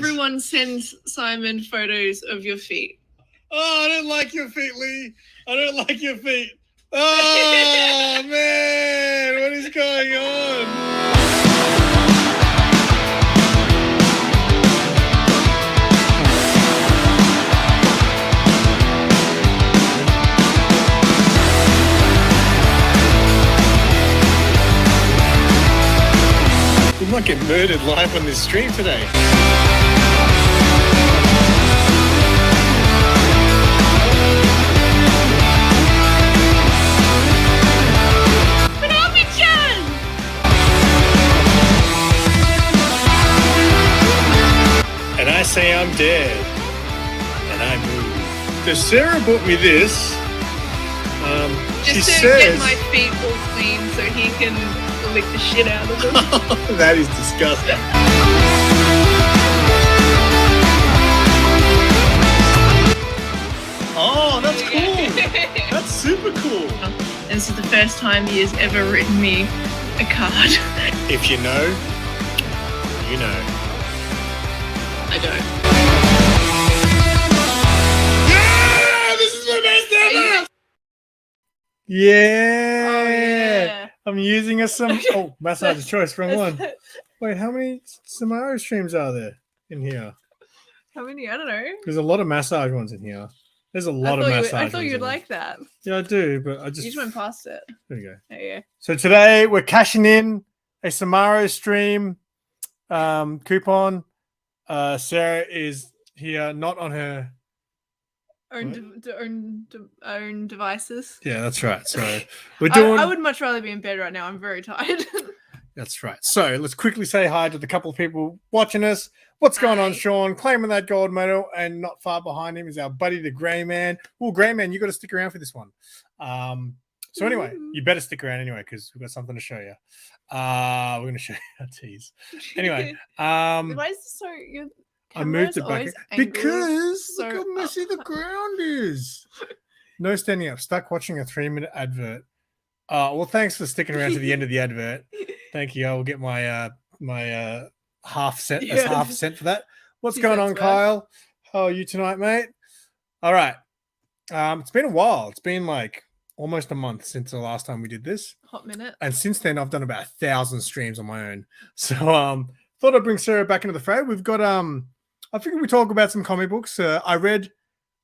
everyone sends Simon photos of your feet. Oh, I don't like your feet, Lee. I don't like your feet. Oh, man. What is going on? We might get murdered live on this stream today. And I say I'm dead. And I move. So Sarah bought me this. Just to get my feet all clean so he can lick the shit out of them. That is disgusting. Oh, that's cool. That's super cool. And this is the first time he has ever written me a card. If you know, you know. I don't. Yeah! This is my best ever! Yeah! Oh, yeah. I'm using some. Oh, massage choice, wrong one. Wait, how many SIMARO streams are there in here? How many? I don't know. There's a lot of massage ones in here. There's a lot of massage ones. I thought you'd like that. Yeah, I do, but I just... You just went past it. There you go. Oh, yeah. So today we're cashing in a SIMARO stream coupon. Sarah is here, not on her own devices. Yeah, that's right. So we're doing. I would much rather be in bed right now. I'm very tired. That's right. So let's quickly say hi to the couple of people watching us. What's going on, Sean? Claiming that gold medal, and not far behind him is our buddy, the Grey Man. Oh, Grey Man, you got to stick around for this one. So anyway, you better stick around anyway because we've got something to show you. We're going to show you our teas. Anyway, why is this so? I moved it back because look how messy the ground is. No standing up. Stuck watching a 3-minute advert. Well, thanks for sticking around to the end of the advert. Thank you. I will get my my half cent for that. What's going on, Kyle? How are you tonight, mate? All right. It's been a while. It's been like almost a month since the last time we did this. Hot minute. And since then, I've done about 1,000 streams on my own. So thought I'd bring Sarah back into the fray. We've got I figured we talk about some comic books. I read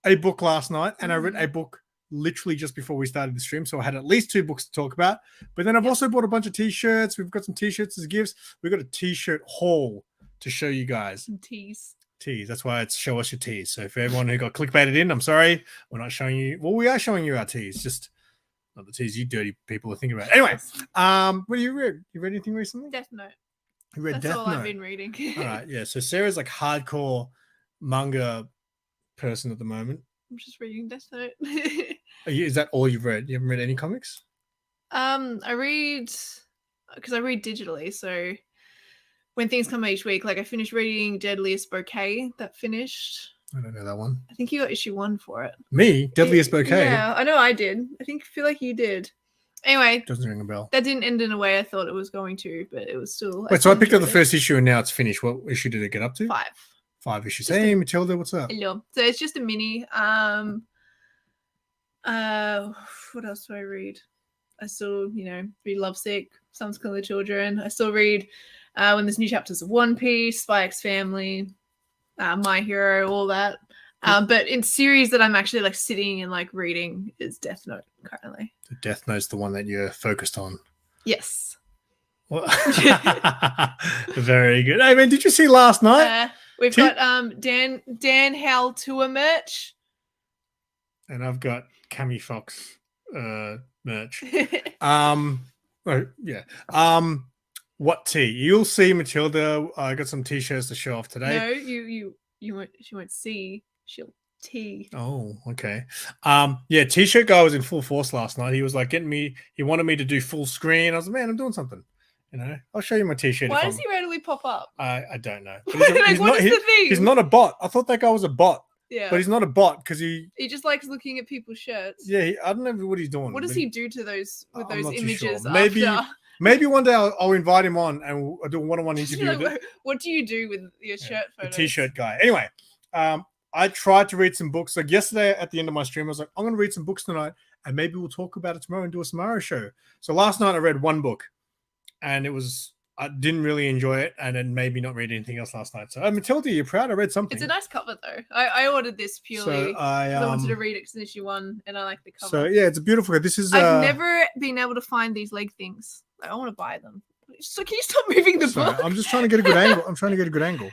a book last night, and I read a book literally just before we started the stream. So I had at least 2 books to talk about. But then I've also bought a bunch of T-shirts. We've got some T-shirts as gifts. We've got a T-shirt haul to show you guys. Some teas. Teas. That's why it's show us your teas. So for everyone who got clickbaited in, I'm sorry. We're not showing you. Well, we are showing you our teas. Just not the teas you dirty people are thinking about. Anyway, what do you read? You read anything recently? Death Note. You read That's Death all Note? I've been reading. All right, yeah. So Sarah's like hardcore manga person at the moment. I'm just reading Death Note. Is that all you've read? You haven't read any comics? I read because I read digitally. So when things come each week, like I finished reading Deadliest Bouquet. That finished. I don't know that one. I think you got issue 1 for it. Me? Deadliest Bouquet? Yeah, I know I did. Feel like you did. Anyway, doesn't ring a bell. That didn't end in a way I thought it was going to, but it was still. Wait, so I picked up the first issue and now it's finished. What issue did it get up to? 5. 5 issues. Hey, Matilda, what's up? Hello. So it's just a mini. What else do I read? I still, read Lovesick, Some Kill the Children. I still read when there's new chapters of One Piece, Spy X Family, My Hero, all that. But in series that I'm actually like sitting and like reading is Death Note currently. The Death Note's the one that you're focused on. Yes. Well, very good. Hey man, did you see last night? We've got Dan Howell tour merch. And I've got Cami Fox merch. What tea? You'll see, Matilda. I got some T-shirts to show off today. No, she won't see. She'll tea. Oh, okay. T-shirt guy was in full force last night. He was like he wanted me to do full screen. I was like, man, I'm doing something. I'll show you my T-shirt. Why does he randomly pop up? I don't know. What is the thing? He's not a bot. I thought that guy was a bot. Yeah. But he's not a bot because he just likes looking at people's shirts. Yeah, I don't know what he's doing. What does he do to those images? Maybe Maybe one day I'll invite him on and I'll do a one-on-one interview. Like, what do you do with your shirt photos? The t-shirt guy. Anyway, I tried to read some books. Like yesterday at the end of my stream, I was like, I'm going to read some books tonight and maybe we'll talk about it tomorrow and do a SIMARO show. So last night I read one book and I didn't really enjoy it and then maybe not read anything else last night. So Matilda, you're proud I read something. It's a nice cover though. I ordered this purely because I wanted to read it because issue 1 and I like the cover. So yeah, it's a beautiful. This is. I've never been able to find these leg things. Like, I want to buy them. So can you stop moving the book? I'm just trying to get a good angle.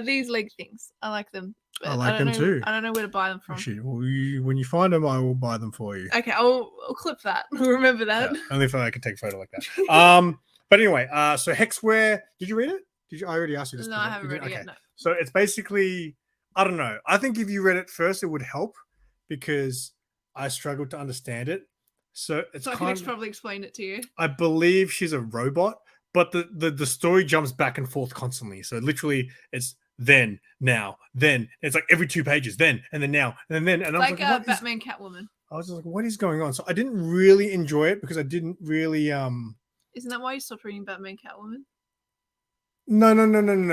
These leg things, I like them. I like them too. I don't know where to buy them from. Actually, when you find them, I will buy them for you. Okay, I'll clip that. I'll remember that. Yeah, only if I can take a photo like that. But anyway, so Hexware. Did you read it? I already asked you this. No, I haven't read it yet. No. So it's basically, I don't know. I think if you read it first, it would help because I struggled to understand it. So it's I can probably explain it to you. I believe she's a robot, but the story jumps back and forth constantly. So literally, it's then, now, then. It's like every 2 pages, then, and then now, and then. And I was like, Batman, Catwoman. I was just like, what is going on? So I didn't really enjoy it because I didn't really. Isn't that why you stopped reading Batman, Catwoman? No.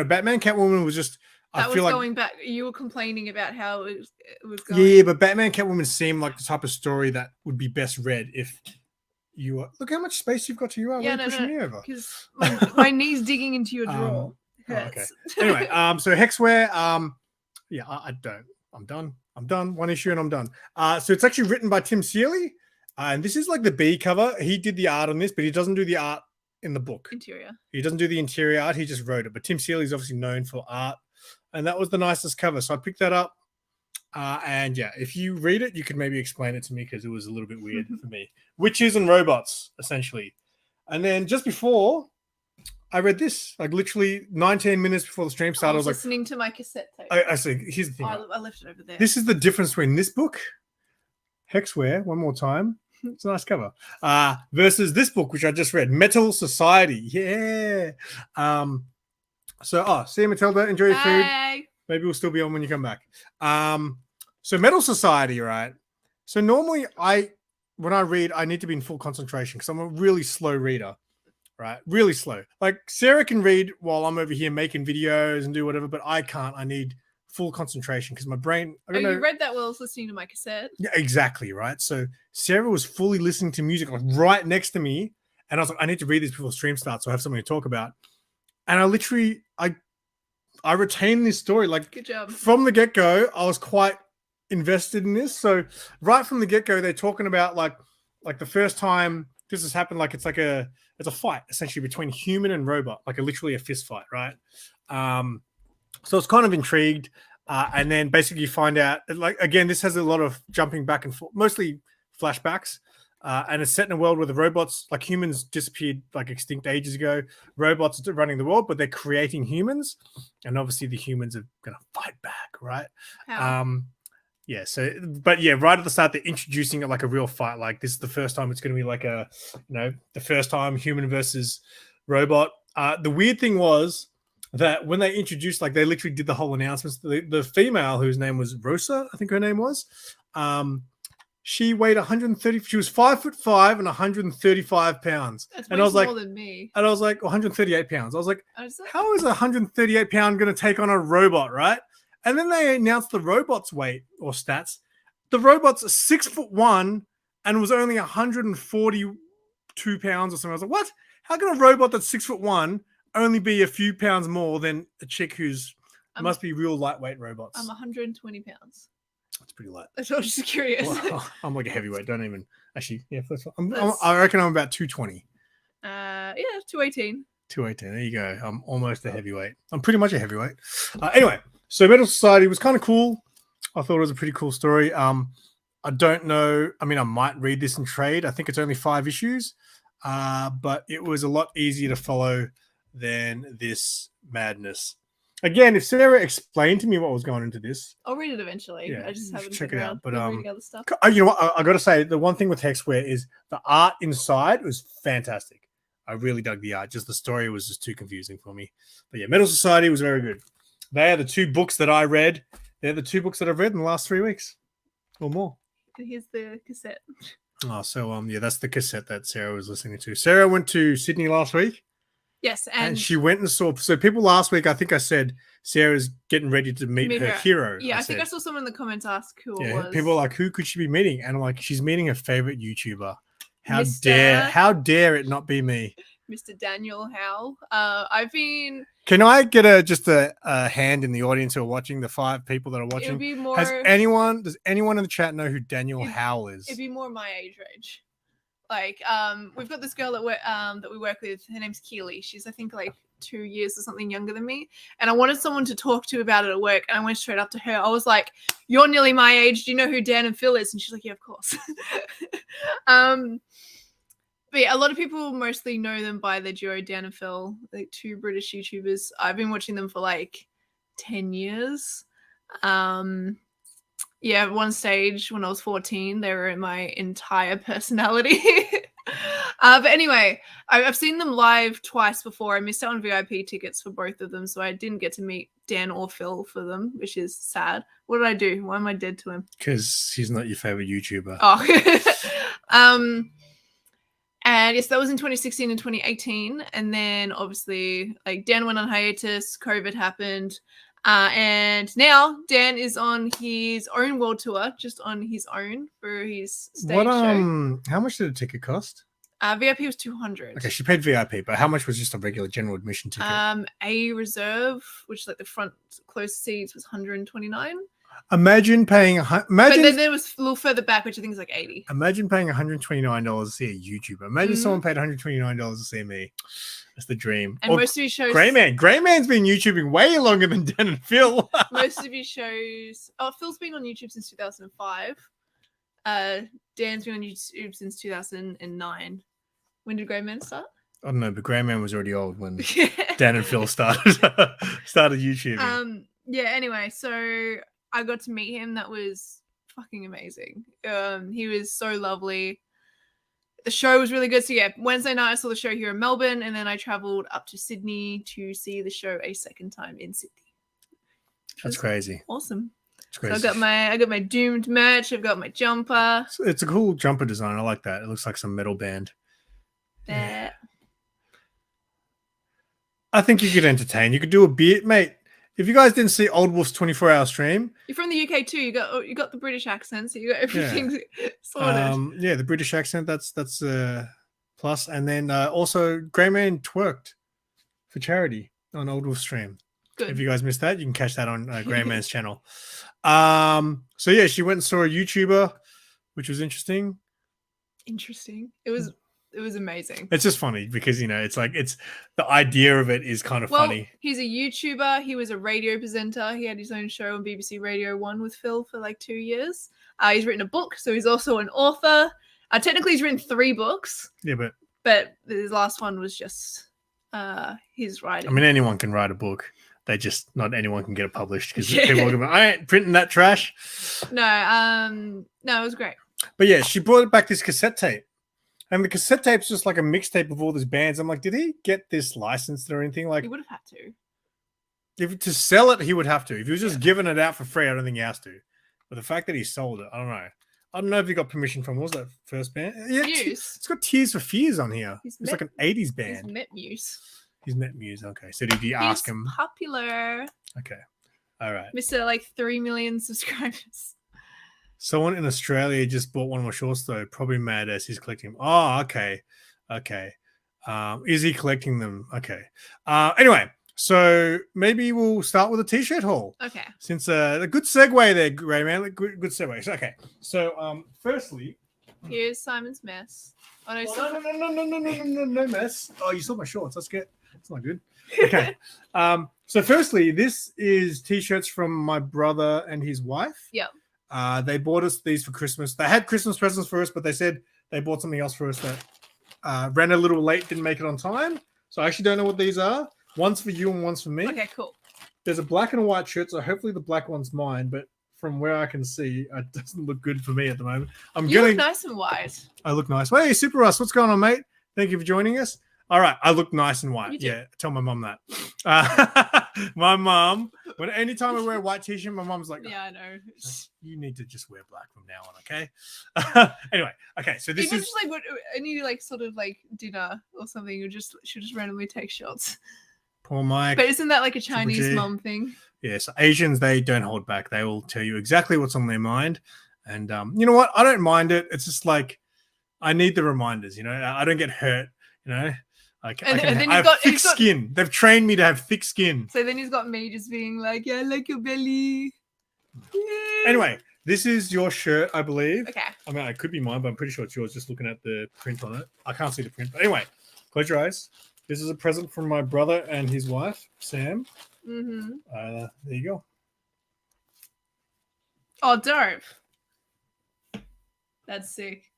Batman, Catwoman was just. Going back. You were complaining about how it was going. Yeah, but Batman, Catwoman seemed like the type of story that would be best read if you were. Look how much space you've got to you. Yeah, pushing me over. Because my knee's digging into your drawer. Okay. Anyway, so Hexware. Yeah, I don't. I'm done. One issue and I'm done. So it's actually written by Tim Seeley, and this is like the B cover. He did the art on this, but he doesn't do the art in the book. Interior. He doesn't do the interior art. He just wrote it. But Tim Seeley is obviously known for art. And that was the nicest cover. So I picked that up. And yeah, if you read it, you could maybe explain it to me because it was a little bit weird for me. Witches and robots, essentially. And then just before, I read this, like literally 19 minutes before the stream started. I was listening to my cassette tape. I see. Here's the thing. I left it over there. This is the difference between this book, Hexware, one more time. It's a nice cover. Versus this book, which I just read, Metal Society. Yeah. See you, Matilda. Enjoy your food. Maybe we'll still be on when you come back. So Metal Society, right? So normally when I read, I need to be in full concentration because I'm a really slow reader, right? Really slow. Like Sarah can read while I'm over here making videos and do whatever, but I can't. I need full concentration because my brain. You read that while I was listening to my cassette. Yeah, exactly, right? So Sarah was fully listening to music like right next to me, and I was like, I need to read this before stream starts, so I have something to talk about. And I literally, I retained this story. Like, good job. From the get-go, I was quite invested in this. So right from the get-go, they're talking about like the first time this has happened, like it's a fight essentially between human and robot, like literally a fist fight, right? So it's kind of intrigued. And then basically you find out, like, again, this has a lot of jumping back and forth, mostly flashbacks. And it's set in a world where the robots, like humans, disappeared, like extinct ages ago. Robots are running the world, but they're creating humans, and obviously the humans are going to fight back, right? How? Yeah. So, but yeah, right at the start, they're introducing it like a real fight. Like this is the first time it's going to be like the first time human versus robot. The weird thing was that when they introduced, like they literally did the whole announcements. The female, whose name was Rosa, I think her name was. She weighed 130. She was 5'5" and 135 pounds. That's and I was like, more than me. And I was like 138 pounds. I was like, how is a 138 pound going to take on a robot, right? And then they announced the robot's weight or stats. The robot's 6'1" and was only 142 pounds or something. I was like, what? How can a robot that's 6'1" only be a few pounds more than a chick who's must be real lightweight robots? I'm 120 pounds. That's pretty light. I was just curious. Well, I'm like a heavyweight. Don't even actually. Yeah, I reckon I'm about 220. Yeah, 218. 218. There you go. I'm almost a heavyweight. I'm pretty much a heavyweight. Anyway, so Metal Society was kind of cool. I thought it was a pretty cool story. I don't know. I mean, I might read this in trade. I think it's only 5 issues, but it was a lot easier to follow than this madness. Again, if Sarah explained to me what was going into this, I'll read it eventually. Yeah, I just haven't check it out. But reading other stuff. You know what? I got to say, the one thing with Hexware is the art inside was fantastic. I really dug the art. Just the story was just too confusing for me. But yeah, Metal Society was very good. They are the 2 books that I read. They're the 2 books that I've read in the last 3 weeks or more. And here's the cassette. Oh, so yeah, that's the cassette that Sarah was listening to. Sarah went to Sydney last week. Yes, and she went and saw. So people last week, I think I said Sarah's getting ready to meet her hero. Yeah, I think I saw someone in the comments ask who it was. People are like, who could she be meeting? And I'm like, she's meeting her favorite YouTuber. How dare it not be me? Mr. Daniel Howell. Can I get just a hand in the audience who are watching, the 5 people that are watching? It'd be more. Does anyone in the chat know who Daniel Howell is? It'd be more my age range. Like, we've got this girl that we work with. Her name's Keely. She's, I think, like 2 years or something younger than me. And I wanted someone to talk to about it at work. And I went straight up to her. I was like, "You're nearly my age. Do you know who Dan and Phil is?" And she's like, "Yeah, of course." But yeah, a lot of people mostly know them by the duo Dan and Phil, like 2 British YouTubers. I've been watching them for like 10 years. Yeah, at one stage when I was 14, they were my entire personality. But anyway, I've seen them live twice before. I missed out on VIP tickets for both of them, so I didn't get to meet Dan or Phil for them, which is sad. What did I do? Why am I dead to him? Because he's not your favorite YouTuber. Oh. And yes, that was in 2016 and 2018. And then obviously, like, Dan went on hiatus, COVID happened. And now Dan is on his own world tour, just on his own for his stage show. How much did a ticket cost? VIP was $200. Okay, she paid VIP, but how much was just a regular general admission ticket? A reserve, which is like the front close seats, was $129. Imagine paying. But then there was a little further back, which I think is like $80. Imagine paying $129 to see a YouTuber. Imagine someone paid $129 to see me. That's the dream. And most of your shows, Greyman's been YouTubing way longer than Dan and Phil. Most of your shows. Oh, Phil's been on YouTube since 2005. Dan's been on YouTube since 2009. When did Greyman start? I don't know, but Greyman was already old when Dan and Phil started YouTubing. Yeah. Anyway, so I got to meet him. That was fucking amazing. He was so lovely. The show was really good. So yeah, Wednesday night I saw the show here in Melbourne, and then I traveled up to Sydney to see the show a second time in Sydney. That's crazy. Awesome. It's crazy. So I got my Doomed merch. I've got my jumper. It's a cool jumper design. I like that. It looks like some metal band. Yeah. I think you could entertain. You could do a beer, mate. If you guys didn't see Old Wolf's 24-hour stream, you're from the UK too. You got the British accent, so you got everything sorted. Yeah, the British accent. That's plus, and then also Greyman twerked for charity on Old Wolf's stream. Good. If you guys missed that, you can catch that on Greyman's channel. So yeah, she went and saw a YouTuber, which was interesting. It was amazing. It's just funny because, it's the idea of it is kind of funny. He's a YouTuber. He was a radio presenter. He had his own show on BBC Radio 1 with Phil for like 2 years. He's written a book, so he's also an author. Technically, he's written 3 books. Yeah, but his last one was just his writing. I mean, anyone can write a book. Not anyone can get it published because people are going, I ain't printing that trash. No, it was great. But yeah, she brought back this cassette tape. And the cassette tape's just like a mixtape of all these bands. I'm like, did he get this licensed or anything? Like, he would have had to. If to sell it, he would have to. If he was just giving it out for free, I don't think he has to. But the fact that he sold it, I don't know. I don't know if he got permission from, what was that first band? Yeah, it's got Tears for Fears on here. It's like an 80s band. He's met Muse. He's met Muse. Okay. So did you ask him? Popular. Okay. All right. Mr. like 3 million subscribers. Someone in Australia just bought one of my shorts though. Probably mad as he's collecting them. Oh, okay. Is he collecting them? Okay. Anyway, so maybe we'll start with a t-shirt haul. Okay. Since a good segue there, Greyman. Good segue. Okay. So so, here's Simon's mess. Oh no, no mess. Oh, you saw my shorts. That's good. That's not good. Okay. So firstly, this is t-shirts from my brother and his wife. Yep. They bought us these for Christmas. They had Christmas presents for us, but they said they bought something else for us that ran a little late, didn't make it on time. So I actually don't know what these are. One's for you and one's for me. Okay, cool. There's a black and a white shirt, so hopefully the black one's mine, but from where I can see, it doesn't look good for me at the moment. You look nice and white. I look nice. Hey, Super Russ, what's going on, mate? Thank you for joining us. All right, I look nice in white. Yeah, tell my mom that. My mom, anytime I wear a white t-shirt, my mom's like, yeah, I know. You need to just wear black from now on, okay? Anyway, okay, so this Even is just like any like sort of like dinner or something, she'll just randomly take shots. Poor Mike. But isn't that like a Chinese mom thing? Yes, Asians, they don't hold back. They will tell you exactly what's on their mind. And you know what? I don't mind it. It's just like I need the reminders, you know. I don't get hurt, you know. I have thick skin. They've trained me to have thick skin. So then he's got me just being like, yeah, I like your belly. Yeah. Anyway, this is your shirt, I believe. Okay. I mean, it could be mine, but I'm pretty sure it's yours just looking at the print on it. I can't see the print. But anyway, close your eyes. This is a present from my brother and his wife, Sam. Mm-hmm. There you go. Oh, dope. That's sick.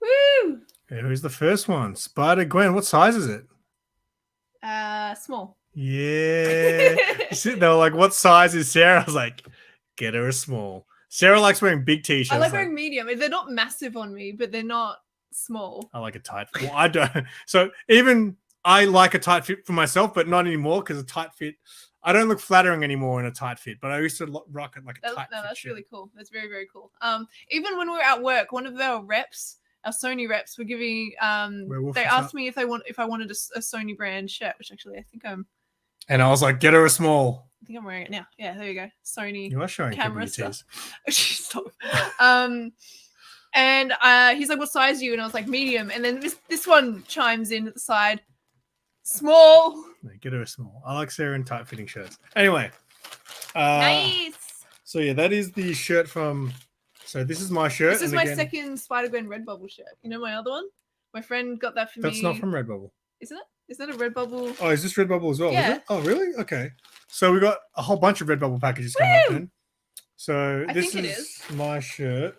Woo! Who's the first one? Spider-Gwen. What size is it? Small. Yeah. They were like, what size is Sarah? I was like, get her a small. Sarah likes wearing big t-shirts. I like wearing medium. They're not massive on me, but they're not small. I like a tight fit. Well, I don't. So even I like a tight fit for myself, but not anymore because a tight fit, I don't look flattering anymore in a tight fit, but I used to rock it like a tight fit. No, that's really cool. That's very, very cool. Even when we were at work, one of our reps, our Sony reps, were giving. They asked me if I wanted a Sony brand shirt, which actually I think I'm. And I was like, get her a small. I think I'm wearing it now. Yeah, there you go. Sony. You are showing camera stuff. Stop. Yeah. And he's like, "What size are you?" And I was like, "Medium." And then this one chimes in at the side. Small. No, get her a small. I like Sarah in tight fitting shirts. Anyway. Nice. So yeah, that is the shirt from. So this is my shirt. This is my second Spider-Gwen Redbubble shirt. You know my other one? My friend got that for me. That's not from Redbubble. Isn't it? Is that a Redbubble? Oh, is this Redbubble as well? Yeah. Is it? Oh, really? Okay. So we got a whole bunch of Redbubble packages coming up then. So this is my shirt.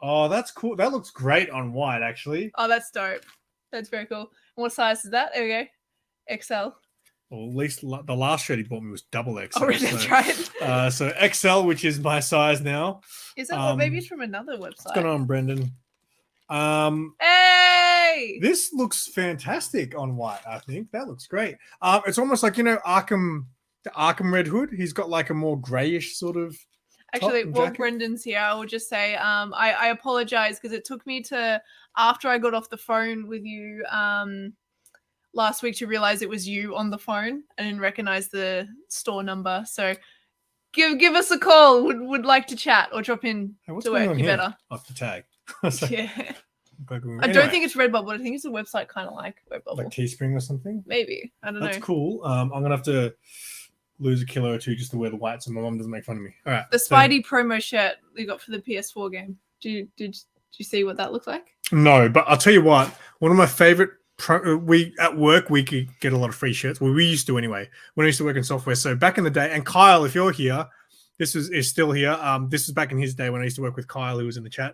Oh, that's cool. That looks great on white, actually. Oh, that's dope. That's very cool. And what size is that? There we go. XL. Well, at least the last shirt he bought me was double XL. Oh, really? That's right. So XL, which is my size now. Is that? Well, maybe it's from another website. What's going on, Brendan? Hey! This looks fantastic on white, I think. That looks great. It's almost like, you know, the Arkham Red Hood. He's got like a more grayish sort of. Actually, while Brendan's here, I will just say I apologize because it took me to, after I got off the phone with you last week, to realize it was you on the phone. I didn't recognize the store number. So give us a call. Would like to chat or drop in to work. You better. Off the tag. Yeah. Anyway. I don't think it's Redbubble. I think it's a website kind of like Redbubble. Like Teespring or something? Maybe. I don't know. That's cool. I'm going to have to lose a kilo or two just to wear the white so my mom doesn't make fun of me. All right. The Spidey promo shirt we got for the PS4 game. Did you see what that looks like? No, but I'll tell you what. One of my favorite at work we could get a lot of free shirts. Well, we used to anyway. When I used to work in software. So back in the day, and Kyle, if you're here, this is still here. This is back in his day when I used to work with Kyle, who was in the chat.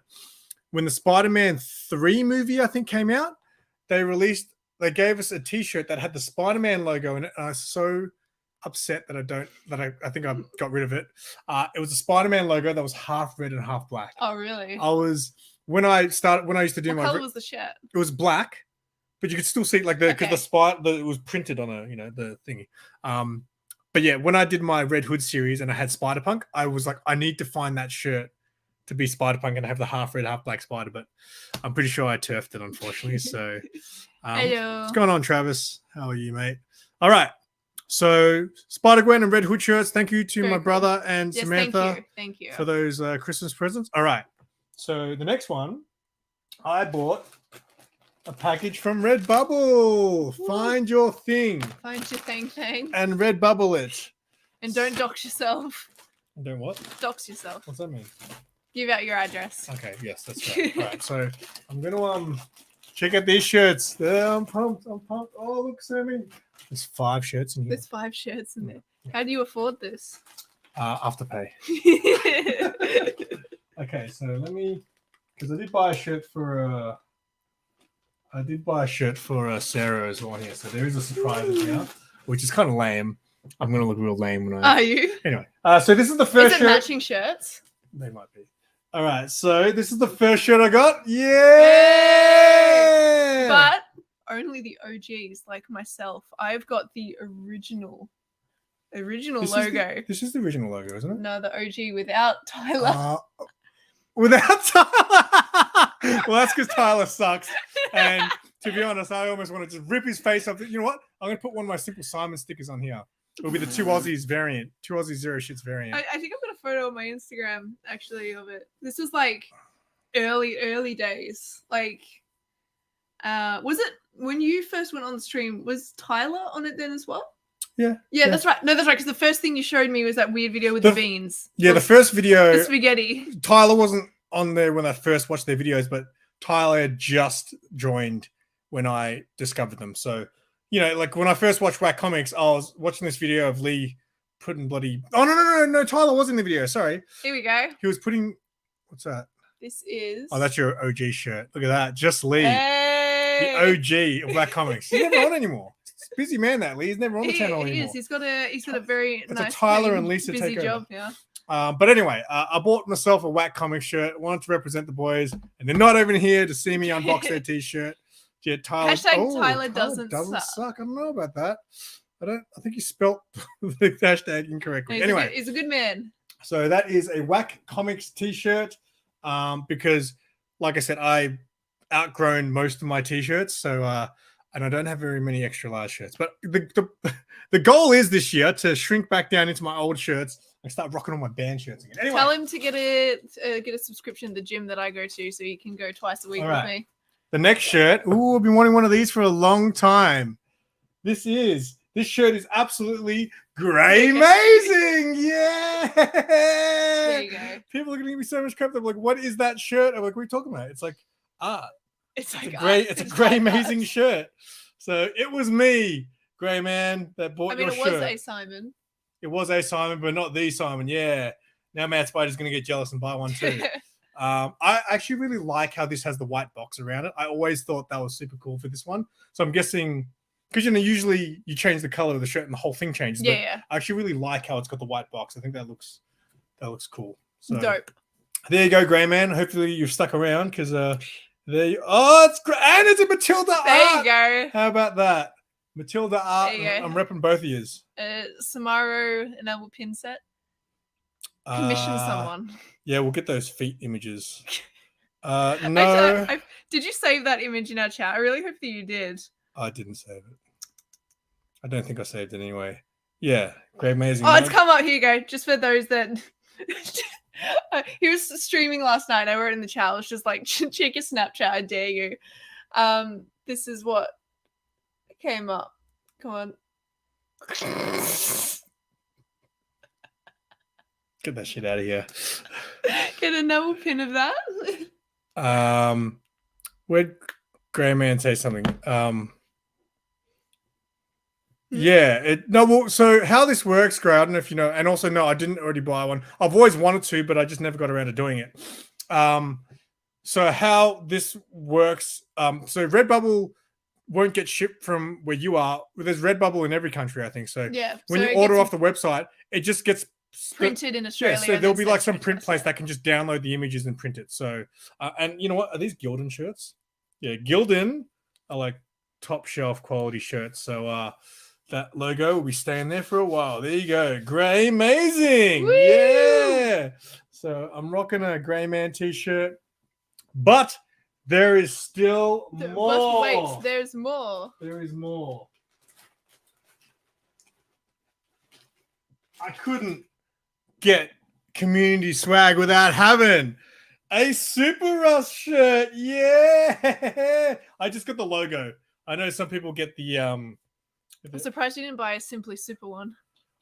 When the Spider-Man 3 movie, I think, came out, they gave us a T-shirt that had the Spider-Man logo in it. And I was so upset that I think I got rid of it. It was a Spider-Man logo that was half red and half black. Oh, really? When I used to do what color was the shirt? It was black, but you could still see like because it was printed on the thingy. But yeah, when I did my Red Hood series and I had Spider-Punk, I was like, I need to find that shirt to be Spider-Punk and have the half red, half black Spider, but I'm pretty sure I turfed it, unfortunately. So Hello. What's going on, Travis? How are you, mate? All right. So Spider-Gwen and Red Hood shirts. Thank you to my brother and Samantha. Thank you. For those Christmas presents. All right. So the next one, I bought a package from Redbubble. Woo. Find your thing. Find your thing. And Redbubble it. And don't dox yourself. Don't what? Dox yourself. What's that mean? Give out your address. Okay, yes, that's right. All right, so I'm gonna check out these shirts. I'm pumped. Oh, look, Sammy. There's 5 shirts in here. There's 5 shirts in there. How do you afford this? Afterpay. Okay, so let me, because I did buy a shirt for Sarah as well here. So there is a surprise in here, which is kind of lame. I'm gonna look real lame when I. Are you? Anyway, so this is the first shirt. Matching shirts? They might be. All right, so this is the first shirt I got. Yeah! But only the OGs like myself. I've got the original This logo. This is the original logo, isn't it? No, the OG without Tyler. Without Tyler. Well, that's because Tyler sucks. And to be honest, I almost want to just rip his face off. You know what? I'm going to put one of my SimpleSimon stickers on here. It'll be the 2 Aussies variant. 2 Aussie Zero Shits variant. I think I've got a photo on my Instagram, actually, of it. This was like early days. Like, was it when you first went on the stream, was Tyler on it then as well? Yeah, that's right. No, that's right. Because the first thing you showed me was that weird video with the beans. Yeah, the first video. The spaghetti. Tyler wasn't on there when I first watched their videos, but Tyler had just joined when I discovered them. So, you know, like when I first watched Whack Comics, I was watching this video of Lee putting bloody... Oh, no. Tyler was in the video. Sorry. Here we go. He was putting... What's that? This is... Oh, that's your OG shirt. Look at that. Just Lee. Hey! The OG of Whack Comics. He's never on anymore. Busy man, that Lee. He's never on the channel anymore. He is. He's got a very it's nice a Tyler and Lisa busy takeover. job. Yeah. But anyway, I bought myself a Whack Comics shirt. Wanted to represent the boys, and they're not even here to see me unbox their T-shirt. Yeah, Tyler. Tyler doesn't suck. I don't know about that. I think you spelt the hashtag incorrectly. Anyway, he's a good man. So that is a Whack Comics T-shirt. Because, like I said, I outgrown most of my T-shirts. So. And I don't have very many extra large shirts. But the goal is this year to shrink back down into my old shirts and start rocking all my band shirts again. Anyway. Tell him to get a subscription to the gym that I go to so he can go twice a week with me. The next shirt. Ooh, I've been wanting one of these for a long time. This shirt is absolutely grey amazing. Yeah. There you go. People are going to give me so much crap. They're like, what is that shirt? I'm like, what are you talking about? It's like art. It's a grey amazing shirt. So it was me, Grey Man, that bought your shirt. It was a Simon. It was a Simon, but not the Simon. Yeah. Now Matt Spider's going to get jealous and buy one too. I actually really like how this has the white box around it. I always thought that was super cool for this one. So I'm guessing, because usually you change the color of the shirt and the whole thing changes. Yeah. I actually really like how it's got the white box. I think that looks cool. So dope. There you go, Grey Man. Hopefully you've stuck around because it's great, and it's a Matilda art. There you go. How about that, Matilda art? I'm repping both of yous. SIMARO enamel pin set. Commission someone. Yeah, we'll get those feet images. No. Did you save that image in our chat? I really hope that you did. I didn't save it. I don't think I saved it anyway. Yeah, great, amazing. Oh, it's come up. Here you go. Just for those that. He was streaming last night. I wrote in the chat. I was just like, check your Snapchat. I dare you. This is what came up. Come on. Get that shit out of here. Get another pin of that. Where'd Grey Man say something? Yeah. So how this works, Grey, I don't know if you know, and also, no, I didn't already buy one. I've always wanted to, but I just never got around to doing it. So how this works, so Redbubble won't get shipped from where you are. There's Redbubble in every country, I think. So yeah, when you order off the website, it just gets printed in Australia. Yeah, so there'll be like some print place that can just download the images and print it. So, and you know what? Are these Gildan shirts? Yeah, Gildan are like top shelf quality shirts. So that logo will be staying there for a while. There you go. Grey amazing. Woo! Yeah. So I'm rocking a Grey Man t-shirt, but there is still more. Wait, there's more. There is more. I couldn't get community swag without having a Super Russ shirt. Yeah. I just got the logo. I know some people get the I'm surprised you didn't buy a Simply Super one.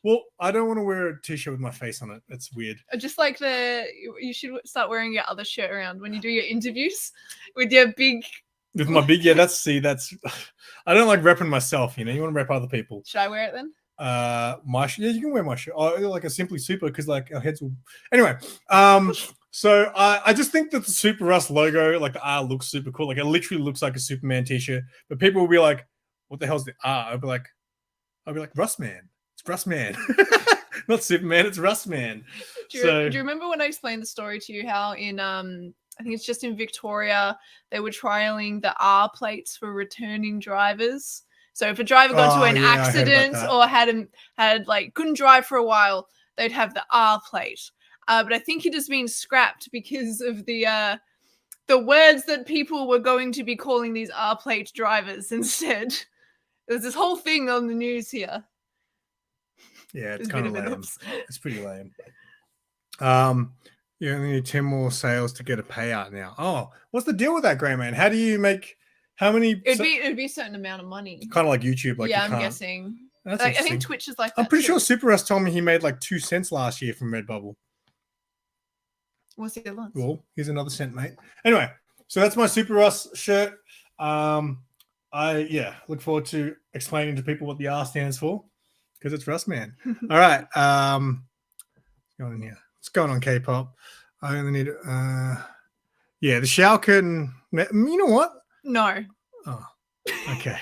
Well, I don't want to wear a t-shirt with my face on it. That's weird. Just like you should start wearing your other shirt around when you do your interviews with your big. With my big, yeah, that's I don't like repping myself, you know. You want to rep other people. Should I wear it then? Yeah, you can wear my shirt. Oh, like a Simply Super, because like our heads will. Anyway, so I just think that the Super Russ logo, like the R, looks super cool. Like it literally looks like a Superman t-shirt. But people will be like, "What the hell's the R?" I'll be like, Russ Man. It's Russ Man. Not Superman, it's Rustman. Do you remember when I explained the story to you how in I think it's just in Victoria they were trialing the R plates for returning drivers. So if a driver got into an accident or had like couldn't drive for a while, they'd have the R plate. But I think it has been scrapped because of the words that people were going to be calling these R plate drivers instead. There's this whole thing on the news here. Yeah, it's kind of lame. It's pretty lame. You only need 10 more sales to get a payout now. Oh, what's the deal with that, Grey Man? How do you make how many? It'd be a certain amount of money. Kind of like YouTube, like I'm guessing. That's I think Twitch is like. I'm pretty sure Super Russ told me he made like 2 cents last year from Redbubble. What's the other one? Well, here's another cent, mate. Anyway, so that's my Super Russ shirt. I look forward to explaining to people what the R stands for because it's Rustman. All right, what's going on here? What's going on, K-pop? I only need the shower curtain. You know what? No. Oh, okay.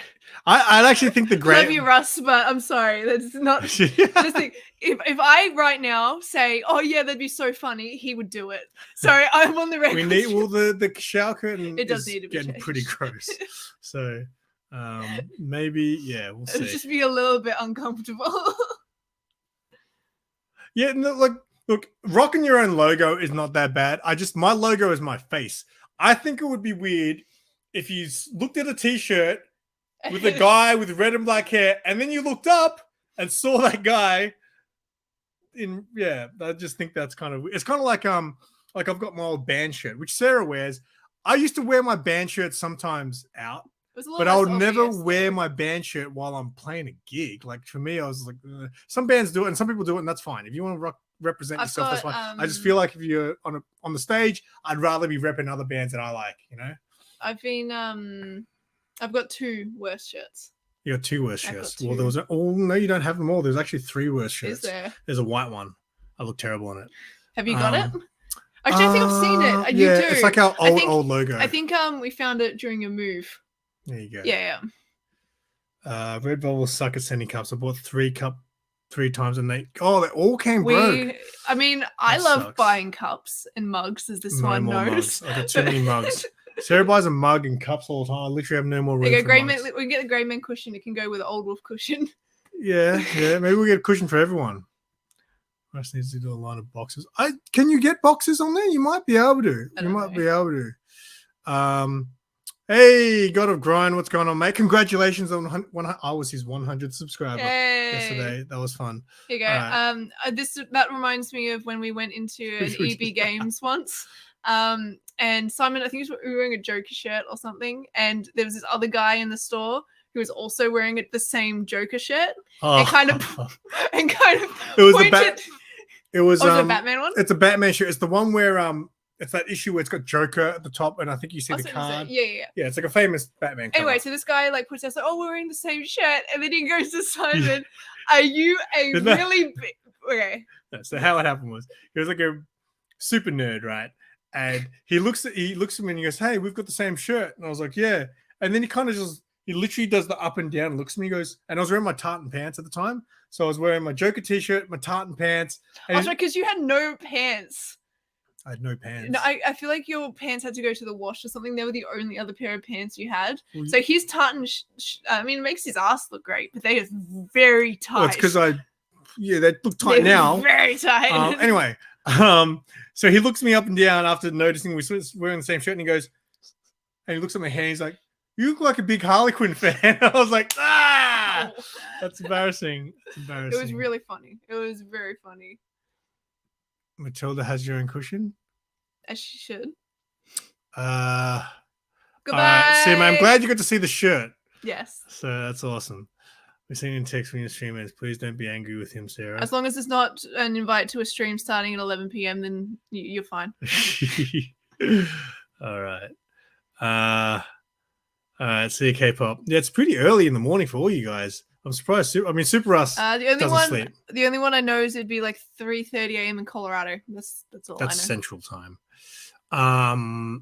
I'd actually think the great. Love you, Russ, but I'm sorry. That's not. Just think, if I right now say, "Oh yeah, that'd be so funny," he would do it. Sorry, I'm on the record. We need the shower curtain. It does need to be getting changed. Pretty gross. So maybe we'll see. It'll just be a little bit uncomfortable. Yeah, no, look, rocking your own logo is not that bad. My logo is my face. I think it would be weird if you looked at a t-shirt with a guy with red and black hair, and then you looked up and saw that guy I just think that's kind of, it's kind of like I've got my old band shirt, which Sarah wears. I used to wear my band shirt sometimes out, but I would never wear my band shirt while I'm playing a gig. Like for me, I was like, some bands do it and some people do it, and that's fine. If you want to represent yourself, that's fine. I just feel like if you're on the stage, I'd rather be repping other bands that I like, you know? I've got 2 worst shirts. You got 2 worst shirts. Well, there was no, you don't have them all. There's actually 3 worst shirts. Is there? There's a white one. I look terrible in it. Have you got it? I don't think I've seen it. You do. It's like our old logo. I think we found it during a move. There you go. Yeah. Redbubble suck at sending cups. I bought 3 times and they all came broke. I love buying cups and mugs, as this one knows. I got too many mugs. Sarah buys a mug and cups all the time. I literally have no more room. We can get a Grey Man cushion. It can go with an Old Wolf cushion. Yeah. Maybe we'll get a cushion for everyone. Russ needs to do a line of boxes. Can you get boxes on there? You might be able to. Be able to. Hey, God of Grind, what's going on, mate? Congratulations on I was his 100th subscriber yesterday. That was fun. Here you go. Right. That reminds me of when we went into an EB Games once. And Simon, I think he was wearing a Joker shirt or something, and there was this other guy in the store who was also wearing the same Joker shirt. And kind of it was it was a Batman one. It's a Batman shirt. It's the one where it's that issue where it's got Joker at the top, and I think you see the card. Yeah. It's like a famous Batman cover. Anyway, so this guy puts out, we're wearing the same shirt, and then he goes to Simon, "Are you a really big?" Okay. So how it happened was he was like a super nerd, right? And he looks at me and he goes, "Hey, we've got the same shirt." And I was like, "Yeah." And then he literally does the up and down and looks at me and goes, and I was wearing my tartan pants at the time. So I was wearing my Joker t-shirt, my tartan pants. And because you had no pants. I had no pants. No, I feel like your pants had to go to the wash or something. They were the only other pair of pants you had. So his tartan, it makes his ass look great, but they are very tight. Well, it's because they look tight now. Very tight. Anyway, so he looks me up and down after noticing we're wearing the same shirt, and he goes, and he looks at my hand. He's like, "You look like a big Harley Quinn fan." I was like, that's embarrassing. It's embarrassing. It was really funny. It was very funny. Matilda has your own cushion, as she should. Goodbye. Sim, I'm glad you got to see the shirt. Yes. So that's awesome. We've seen him text me in streamers. Please don't be angry with him, Sarah. As long as it's not an invite to a stream starting at 11 p.m., then you're fine. All right. All right. See you, K-pop. Yeah, it's pretty early in the morning for all you guys. I'm surprised. Super Russ doesn't sleep. The only one I know is it'd be like 3:30 a.m. in Colorado. That's all I know. That's Central Time.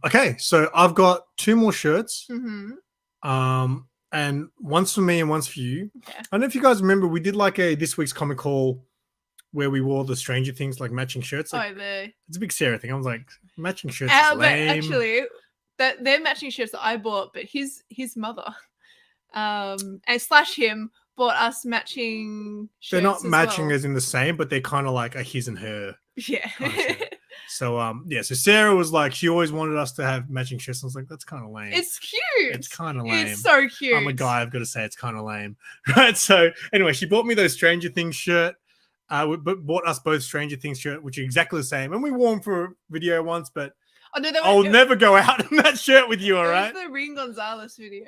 Okay, so I've got 2 more shirts. Mm-hmm. And one's for me and one's for you. Okay. I don't know if you guys remember, we did like a this week's comic haul where we wore the Stranger Things like matching shirts. Like, it's a big Sarah thing. I was like, matching shirts is lame. But actually, they're matching shirts that I bought, but his mother, and slash him bought us matching shirts. They're not matching well. as in the same, but they're kind of like a his and her. Yeah. So so Sarah was like, she always wanted us to have matching shirts. I was like, that's kind of lame. It's cute. It's kind of lame. It's so cute. I'm a guy. I've got to say it's kind of lame, right? So anyway, she bought me those Stranger Things shirt. But bought us both Stranger Things shirt, which are exactly the same, and we wore them for a video once. But I'll never go out in that shirt with you. All right. It was the Ring Gonzalez video.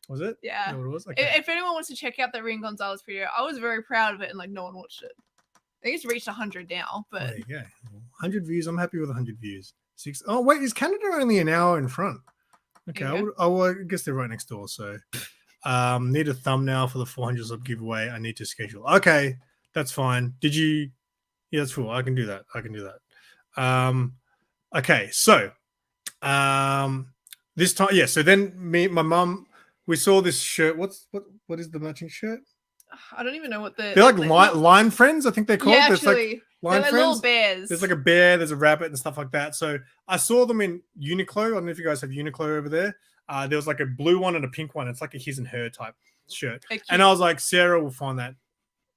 Was it? Yeah. What it was? Okay. If anyone wants to check out the Ring Gonzalez video, I was very proud of it, and like no one watched it. I think it's reached 100 now, but there you go. 100 views. I'm happy with 100 views. Oh wait, is Canada only an hour in front? Okay, I guess they're right next door. So, need a thumbnail for the 400 sub giveaway. I need to schedule. Okay, that's fine. Did you? Yeah, that's cool. I can do that. Okay, so, this time, yeah. So then my mum, we saw this shirt. What is the matching shirt? I don't even know what they're like line friends, I think they're called. Yeah, actually, line they're friends. Little bears. There's like a bear, there's a rabbit and stuff like that. So I saw them in Uniqlo. I don't know if you guys have Uniqlo over there. There was like a blue one and a pink one. It's like a his and her type shirt. And I was like, Sarah will find that.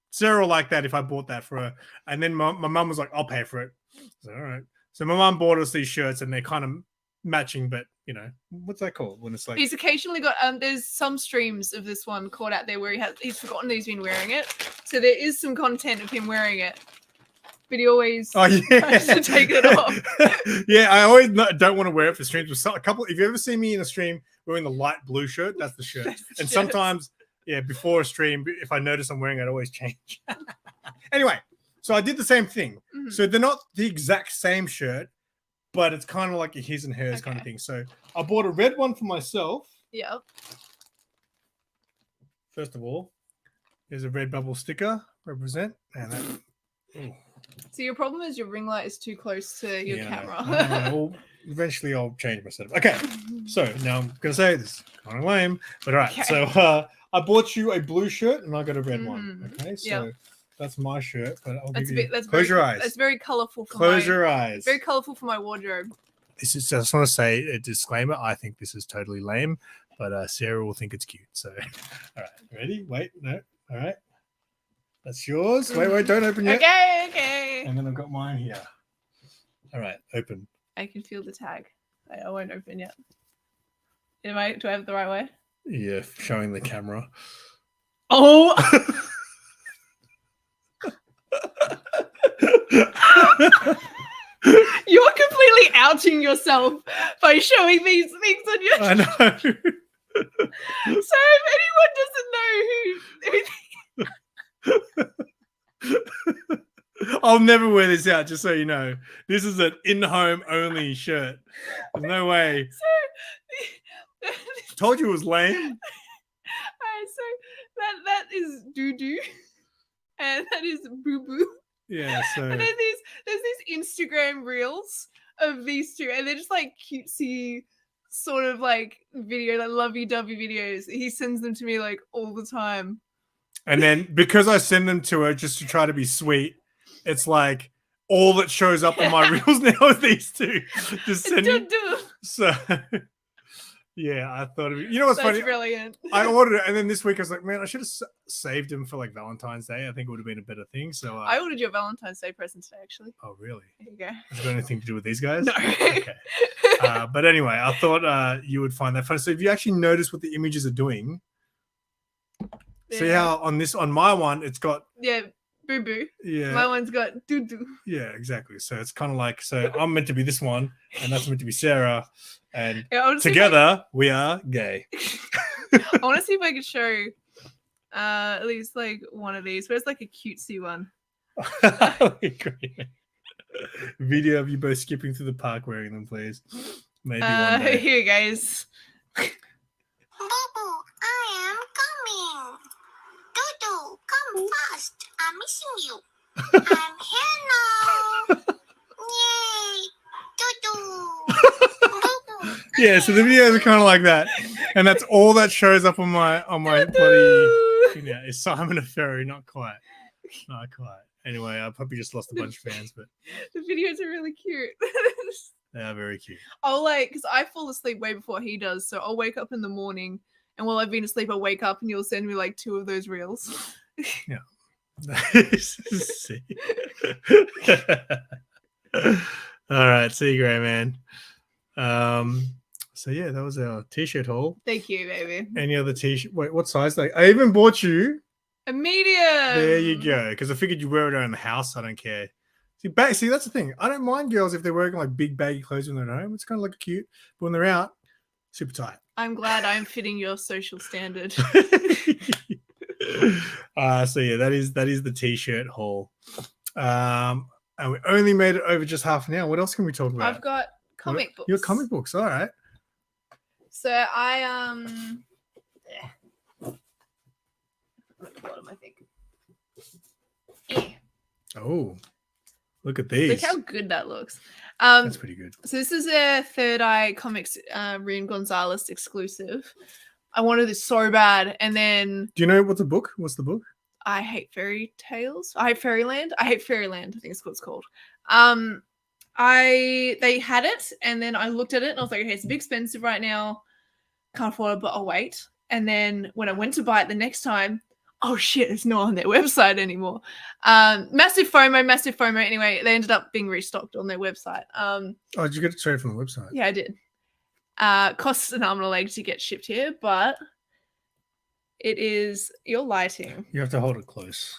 Sarah will like that if I bought that for her. And then my mum was like, I'll pay for it. I said, all right. So my mum bought us these shirts and they're kind of matching, but you know, what's that called when it's like he's occasionally got there's some streams of this one caught out there where he's forgotten that he's been wearing it, so there is some content of him wearing it, but he always tries to take it off. Yeah, I always don't want to wear it for streams. A couple, if you ever see me in a stream wearing the light blue shirt, that's the shirt. And sometimes before a stream, if I notice I'm wearing it, I always change. Anyway, so I did the same thing. So they're not the exact same shirt, but it's kind of like a his and hers kind of thing. So I bought a red one for myself. Yeah. First of all, there's a red bubble sticker, represent. And that, so your problem is your ring light is too close to your camera. Well, eventually I'll change my setup. Okay, so now I'm going to say this is kind of lame, but all right. Okay. So I bought you a blue shirt and I got a red one. Okay, so that's my shirt, but I'll give you... Close your eyes. That's very colorful. Close your eyes. Very colorful for my wardrobe. This is, I just want to say a disclaimer. I think this is totally lame, but Sarah will think it's cute. So, all right, ready? Wait, no, all right. That's yours. Wait, don't open yet. Okay. And then I've got mine here. All right, open. I can feel the tag. I won't open yet. Do I have it the right way? Yeah, showing the camera. Oh. You're completely outing yourself by showing these things on your I know. So if anyone doesn't know who I'll never wear this out, just so you know. This is an in-home only shirt. There's no way. Told you it was lame. Alright, so that is doo-doo. And that is boo-boo. Yeah, so and there's these Instagram reels of these two, and they're just like cutesy sort of like video, like lovey-dovey videos. He sends them to me like all the time. And then because I send them to her just to try to be sweet, it's like all that shows up on my reels now is these two. Just sending. So yeah, I thought of it. You know what's funny? That's brilliant. I ordered it, and then this week I was like, man, I should have saved them for like Valentine's Day. I think it would have been a better thing. So I ordered your Valentine's Day present today, actually. Oh, really? There you go. Has it got anything to do with these guys? No. Okay. But anyway, I thought you would find that fun. So if you actually notice what the images are doing, see how on my one it's got boo boo. Yeah. My one's got doo doo. Yeah, exactly. So it's kind of like, so I'm meant to be this one, and that's meant to be Sarah, and together we are gay. I want to see if I could show at least like one of these. Where's like a cutesy one? Video of you both skipping through the park wearing them, please. Maybe one day. Here you guys. Boo, I am coming. Dodo, come fast. I'm missing you. I'm here now. Yay. Dodo. Yeah, so the videos are kind of like that. And that's all that shows up on my bloody... Yeah, it's Simon a Fairy, not quite. Not quite. Anyway, I probably just lost a bunch of fans, but the videos are really cute. they are very cute. I'll because I fall asleep way before he does, so I'll wake up in the morning, and while I've been asleep, I'll wake up and you'll send me like 2 of those reels. Yeah. See. All right, see you, Grey Man. So yeah, that was our t-shirt haul. Thank you, baby. Any other t-shirt? Wait, what size? I even bought you a medium. There you go. Because I figured you wear it around the house. I don't care. See, that's the thing. I don't mind girls if they're wearing like big baggy clothes when they're at home. It's kind of like cute, but when they're out, super tight. I'm glad I'm fitting your social standard. So yeah, that is the t-shirt haul. And we only made it over just half an hour. What else can we talk about? I've got comic books. Your comic books, all right. So I at the bottom, I think. Yeah. Oh, look at these. Look how good that looks. That's pretty good. So this is a Third Eye Comics Rian Gonzalez exclusive. I wanted this so bad, and then do you know what's the book? What's the book? I Hate Fairy Tales. I Hate Fairyland. I Hate Fairyland, I think it's what it's called. They had it, and then I looked at it and I was like, okay, it's a bit expensive right now. Can't afford it, but I'll wait. And then when I went to buy it the next time, oh shit, it's not on their website anymore. Massive FOMO. Anyway, they ended up being restocked on their website. Oh, did you get it straight from the website? Yeah, I did. Costs an arm and a leg to get shipped here, but it is your lighting. You have to hold it close.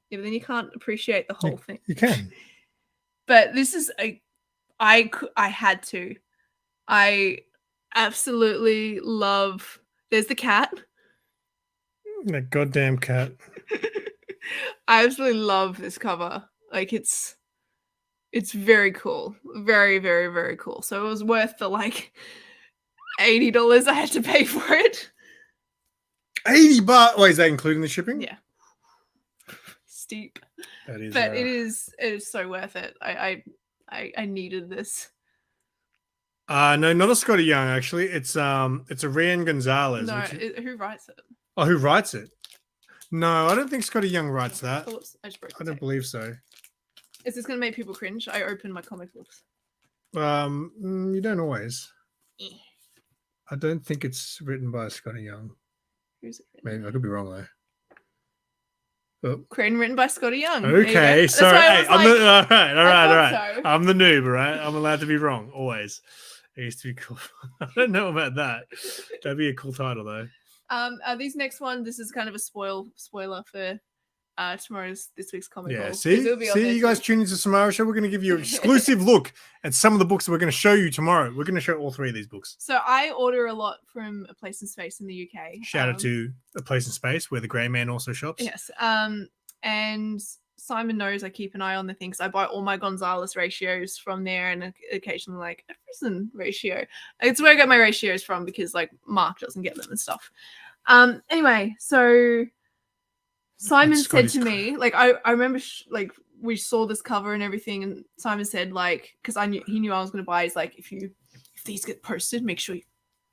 Yeah, but then you can't appreciate the whole thing. You can. But this is I had to. I absolutely love. There's the cat. That goddamn cat. I absolutely love this cover. Like it's very cool. Very, very, very cool. So it was worth the like $80 I had to pay for it. $80? Wait, is that including the shipping? Yeah. Steep. That is, but it is so worth it. I needed this. No, not a Scotty Young actually. It's a Rian Gonzalez. No, who writes it? Oh, who writes it? No, I don't think Scotty Young writes that. I don't believe so. Is this going to make people cringe? I open my comic books. You don't always. I don't think it's written by Scotty Young. Who's it written? Maybe I could be wrong though. Oh. Created and written by Scotty Young. Okay, sorry. Hey, all right. So. I'm the noob, right? I'm allowed to be wrong always. It used to be cool. I don't know about that. That'd be a cool title though. These next one, this is kind of a spoiler for this week's comic. Yeah, haul, see, you guys tune into SIMARO show. We're going to give you an exclusive look at some of the books that we're going to show you tomorrow. We're going to show all 3 of these books. So I order a lot from A Place in Space in the UK. Shout out to A Place in Space, where the Grey Man also shops. Yes. And Simon knows I keep an eye on the things. I buy all my Gonzalez ratios from there, and occasionally like a prison ratio. It's where I get my ratios from because like Mark doesn't get them and stuff. Anyway, so Simon said to me, like, I remember like we saw this cover and everything, and Simon said, like, because he knew I was going to buy. He's like, if these get posted, make sure you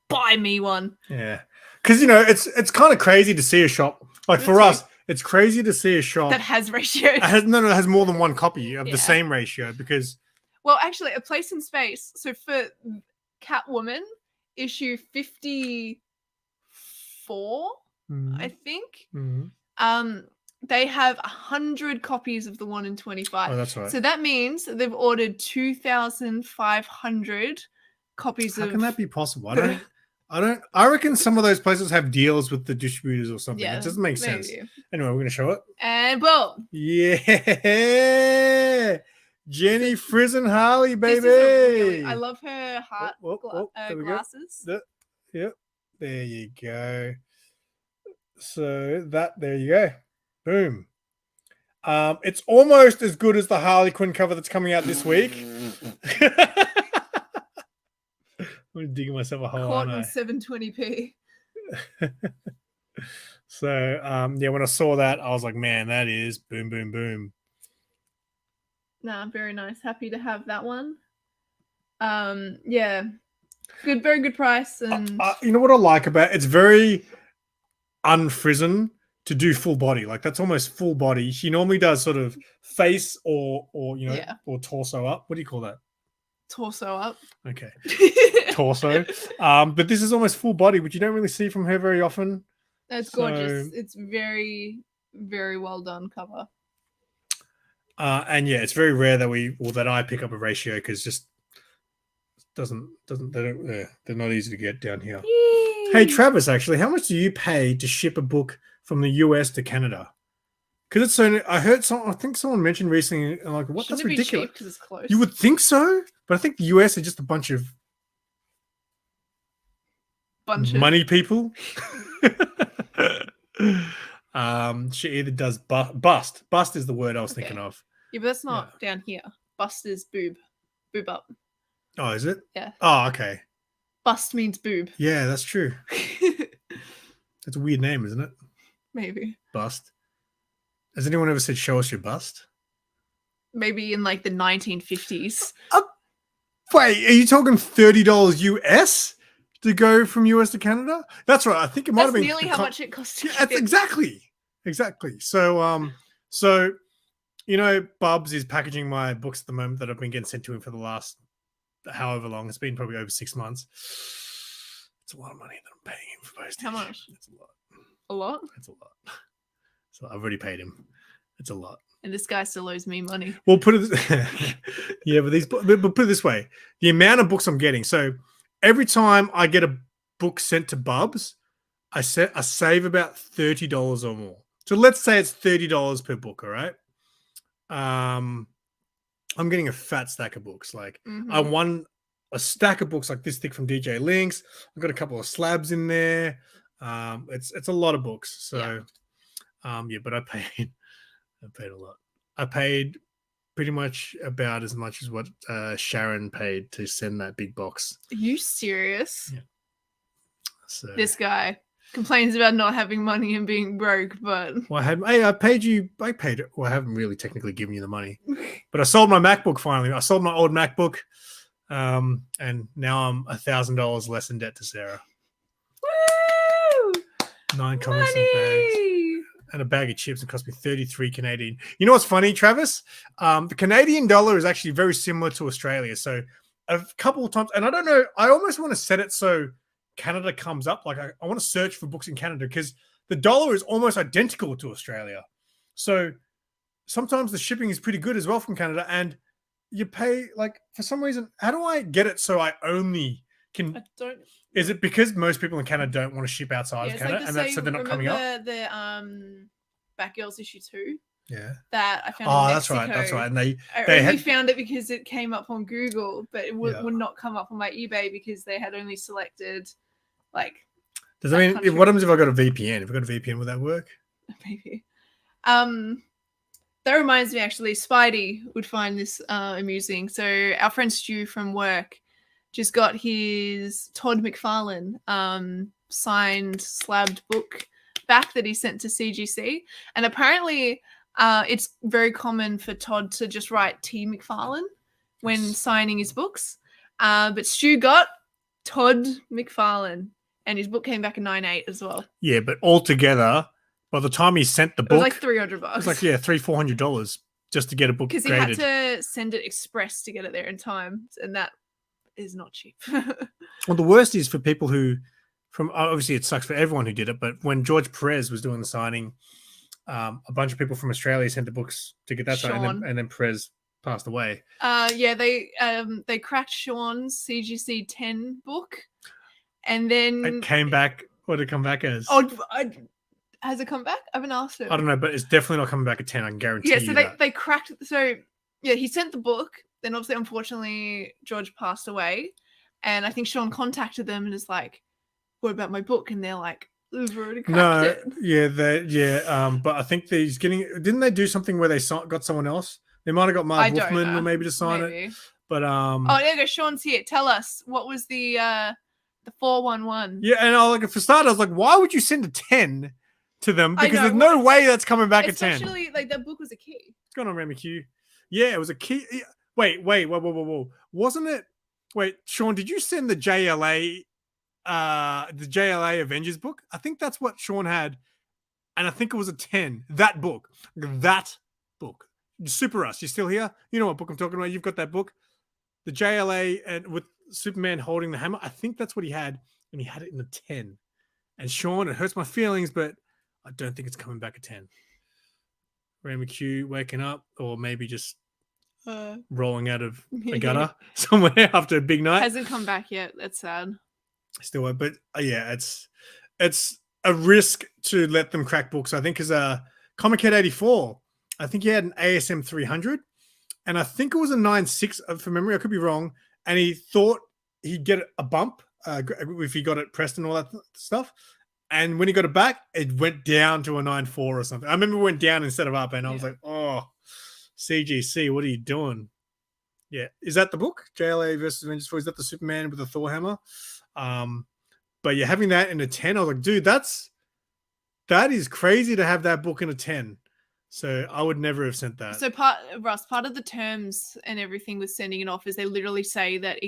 buy me one. Yeah, because it's kind of crazy to see a shop like for us. It's crazy to see a shop that has ratios. It has more than one copy of the same ratio because. Well, actually, A Place in Space. So for Catwoman issue 54, I think. Mm-hmm. They have 100 copies of the 1 in 25. Oh, that's right. So that means they've ordered 2,500 copies of. How can that be possible? I reckon some of those places have deals with the distributors or something. Yeah, it doesn't make sense. Anyway, we're going to show it. And boom. Yeah. Jenny Frizen Harley, baby. I love her heart glasses. Yep. There you go. So there you go. Boom. It's almost as good as the Harley Quinn cover that's coming out this week. I'm digging myself a hole. Caught in 720p. So when I saw that, I was like, man, that is boom, boom, boom. Nah, very nice. Happy to have that one. Yeah. Very good price. And you know what I like about it? It's very unfrizen. to do full body. Like that's almost full body. She normally does sort of face or or torso up. What do you call that? Torso up. Okay. Torso. But this is almost full body, which you don't really see from her very often. That's gorgeous. It's very, very well done cover. And yeah, it's very rare that I pick up a ratio because just they're not easy to get down here. Yay. Hey Travis, actually, how much do you pay to ship a book from the US to Canada? Because it's so. I think someone mentioned recently, like, what? Shouldn't That's it be ridiculous. cheap 'cause it's close? You would think so, but I think the US are just a bunch of money people. She either does bust. Bust is the word I was thinking of. Yeah, but that's not down here. Bust is boob. Boob up. Oh, is it? Yeah. Oh, okay. Bust means boob. Yeah, that's true. That's a weird name, isn't it? Maybe. Bust. Has anyone ever said, show us your bust? Maybe in like the 1950s. Wait, are you talking $30 US to go from US to Canada? That's right. I think it might have been nearly how much it costs. That's exactly. So, you know, Bubs is packaging my books at the moment that I've been getting sent to him for the last however long. It's been probably over 6 months. It's a lot of money that I'm paying him for postage. How much? It's a lot. A lot? It's a lot. So I've already paid him. It's a lot. And this guy still owes me money. Well, put it, yeah, but put it this way: the amount of books I'm getting. So every time I get a book sent to Bubs, I save about $30 or more. So let's say it's $30 per book. All right. I'm getting a fat stack of books. Like I won a stack of books like this thick from DJ Links. I've got a couple of slabs in there. It's a lot of books. So but I paid a lot. I paid pretty much about as much as what Sharon paid to send that big box. Are you serious? Yeah. So this guy complains about not having money and being broke, but well, I paid you. I paid. Well, I haven't really technically given you the money, but I sold my MacBook finally. I sold my old MacBook, and now I'm $1,000 less in debt to Sarah. Woo! 9 comments and bags. And a bag of chips. It cost me 33 Canadian. You know what's funny, Travis? The Canadian dollar is actually very similar to Australia. So a couple of times, and I don't know, I almost want to set it so Canada comes up. Like I want to search for books in Canada because the dollar is almost identical to Australia. So sometimes the shipping is pretty good as well from Canada. And you pay, like, for some reason, how do I get it so I only can... I don't... Is it because most people in Canada don't want to ship outside of Canada, and that's so they're not coming up? The Batgirls issue 2. Yeah. That I found. In Mexico. That's right. And they only found it because it came up on Google, but it would not come up on my eBay because they had only selected like. Does that mean country. What happens if I got a VPN? If I got a VPN, would that work? Maybe. That reminds me, actually, Spidey would find this amusing. So our friend Stu from work just got his Todd McFarlane signed slabbed book back that he sent to CGC. And apparently it's very common for Todd to just write T. McFarlane when signing his books. But Stu got Todd McFarlane, and his book came back in 98 as well. Yeah, but altogether, by the time he sent the book... It was like $300. It was like, $300-$400 just to get a book graded. Because he had to send it express to get it there in time, and that is not cheap. Well, the worst is for people who, obviously it sucks for everyone who did it, but when George Perez was doing the signing, a bunch of people from Australia sent the books to get that signed, and then Perez passed away. They cracked Sean's CGC 10 book, and then it came back. What did it come back as? Has it come back? I haven't asked him. I don't know, but it's definitely not coming back at 10. I can guarantee you. Yeah, so they cracked. So yeah, he sent the book. Then obviously, unfortunately, George passed away, and I think Sean contacted them and is like, "What about my book?" And they're like, "We've already cracked it." But I think he's getting. Didn't they do something where they got someone else? They might have got Mark Wolfman or maybe to sign it. But oh, there you go. Sean's here. Tell us, what was the 411? Yeah, and for starters, I was like, why would you send a 10 to them? Because there's no way that's coming back at 10. Especially like that book was a key. What's going on, Remy Q? Yeah, it was a key. Wait, whoa. Wasn't it? Wait, Sean, did you send the JLA Avengers book? I think that's what Sean had. and I think it was a 10. That book. Super Us, you still here? You know what book I'm talking about. You've got that book. The JLA and with Superman holding the hammer. I think that's what he had, and he had it in a 10. And Sean, it hurts my feelings, but I don't think it's coming back a 10. Ray McHugh waking up, or maybe just rolling out of a gutter somewhere after a big night. Hasn't come back yet. That's sad. Still, but yeah, it's a risk to let them crack books. I think as a Comic Head 84, I think he had an ASM 300, and I think it was a 9.6 from memory. I could be wrong. And he thought he'd get a bump if he got it pressed and all that stuff. And when he got it back, it went down to a 9.4 or something. I remember it went down instead of up, and I was like, oh, CGC, what are you doing? Yeah. Is that the book? JLA versus Avengers 4? Is that the Superman with the Thor hammer? But yeah, having that in a 10, I was like, dude, that is crazy to have that book in a 10. So I would never have sent that. So part of the terms and everything with sending it off is they literally say that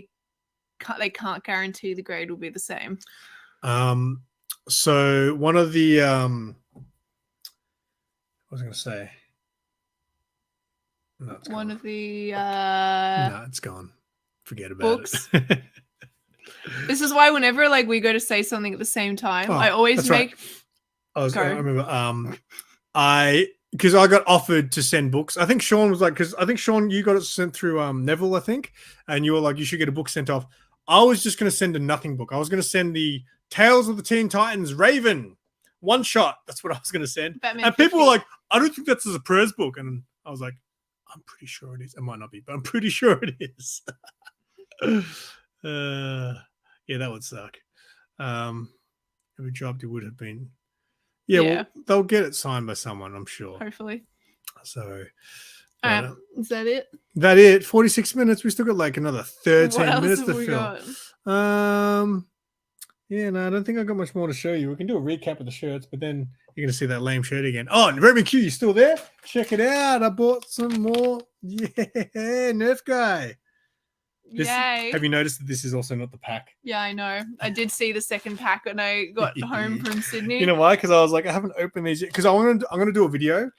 they can't guarantee the grade will be the same. So one of the what was I going to say? No, it's one gone. of the no, it's gone. Forget about books. it. This is why whenever like we go to say something at the same time, I always make. Right. I remember. Because I got offered to send books. I think Sean was like, because I think Sean, you got it sent through Neville, I think, and you were like, you should get a book sent off. I was just going to send a nothing book. I was going to send the Tales of the Teen Titans Raven one shot. That's what I was going to send. Batman and 50. people were like, I don't think that's a prose book. And I was like, I'm pretty sure it is. It might not be, but I'm pretty sure it is. Yeah, that would suck. Every job it would have been. Yeah, well, they'll get it signed by someone, I'm sure. Hopefully. So, is that it? That it? 46 minutes. We still got like another 13 minutes to fill. Yeah, no, I don't think I got much more to show you. We can do a recap of the shirts, but then you're going to see that lame shirt again. Oh, Raven Q, you still there? Check it out. I bought some more. Yeah, Nerf guy. Yay. Have you noticed that this is also not the pack? Yeah, I know. I did see the second pack when I got home from Sydney. You know why? Because I was like, I haven't opened these yet. Because I'm gonna do a video.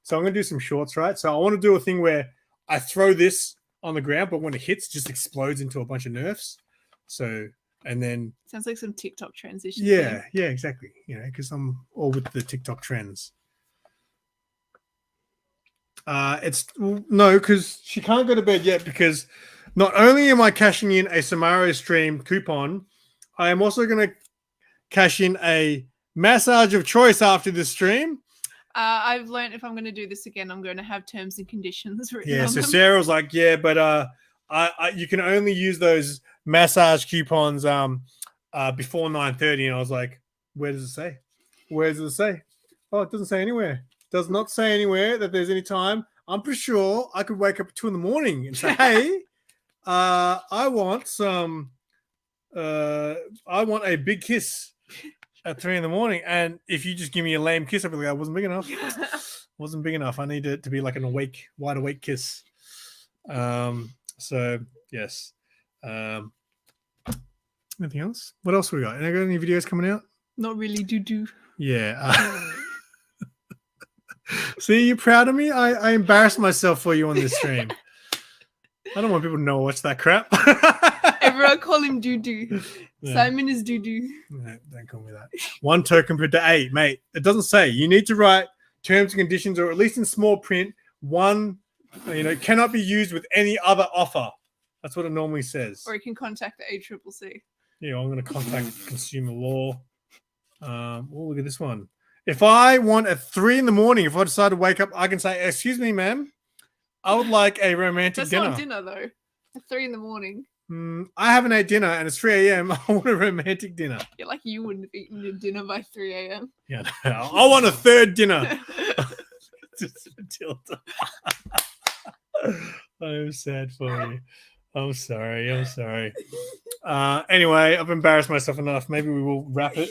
So I'm gonna do some shorts, right? So I want to do a thing where I throw this on the ground, but when it hits, it just explodes into a bunch of Nerfs. So and then sounds like some TikTok transition. Yeah, yeah, exactly. You know, because I'm all with the TikTok trends. Because she can't go to bed yet because not only am I cashing in a SIMARO stream coupon, I am also going to cash in a massage of choice after this stream. I've learned if I'm going to do this again, I'm going to have terms and conditions written on so them. Sarah was like, yeah, but you can only use those massage coupons before 9:30. And I was like, where does it say? Where does it say? Oh, it doesn't say anywhere. Does not say anywhere that there's any time. I'm pretty sure I could wake up at 2 a.m. and say, hey, I want a big kiss at 3 a.m. And if you just give me a lame kiss, I'll be like, I wasn't big enough. Wasn't big enough. I need it to be like an wide awake kiss. So yes. Anything else? What else we got? Got any videos coming out? Not really. Do. Yeah. See, you're proud of me? I embarrassed myself for you on this stream. I don't want people to know I watch that crap. Everyone call him Doo-Doo. Yeah. Simon is Doo-Doo. No, don't call me that. 1 token per day, mate. It doesn't say. You need to write terms and conditions, or at least in small print, one, cannot be used with any other offer. That's what it normally says. Or you can contact the ACCC. Yeah, I'm going to contact consumer law. Look at this one. If I want at 3 a.m, if I decide to wake up, I can say, excuse me, ma'am, I would like a romantic dinner. That's not dinner, though. At 3 a.m. I haven't had dinner and it's 3 a.m. I want a romantic dinner. You're like you wouldn't have eaten your dinner by 3 a.m. Yeah, no, I want a third dinner. Just Matilda. I'm sad for you. I'm sorry. Anyway, I've embarrassed myself enough. Maybe we will wrap it.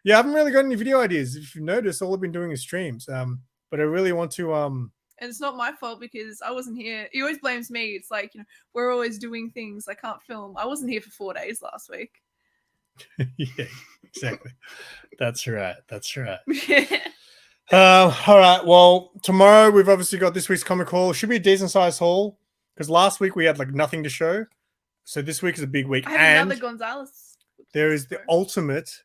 Yeah, I haven't really got any video ideas. If you notice, all I've been doing is streams. But I really want to And it's not my fault because I wasn't here. He always blames me. It's like, we're always doing things. I can't film. I wasn't here for 4 days last week. Yeah, exactly. That's right. All right. Well, tomorrow we've obviously got this week's comic haul. Should be a decent sized haul because last week we had like nothing to show. So this week is a big week. I have and another Gonzalez. there is the ultimate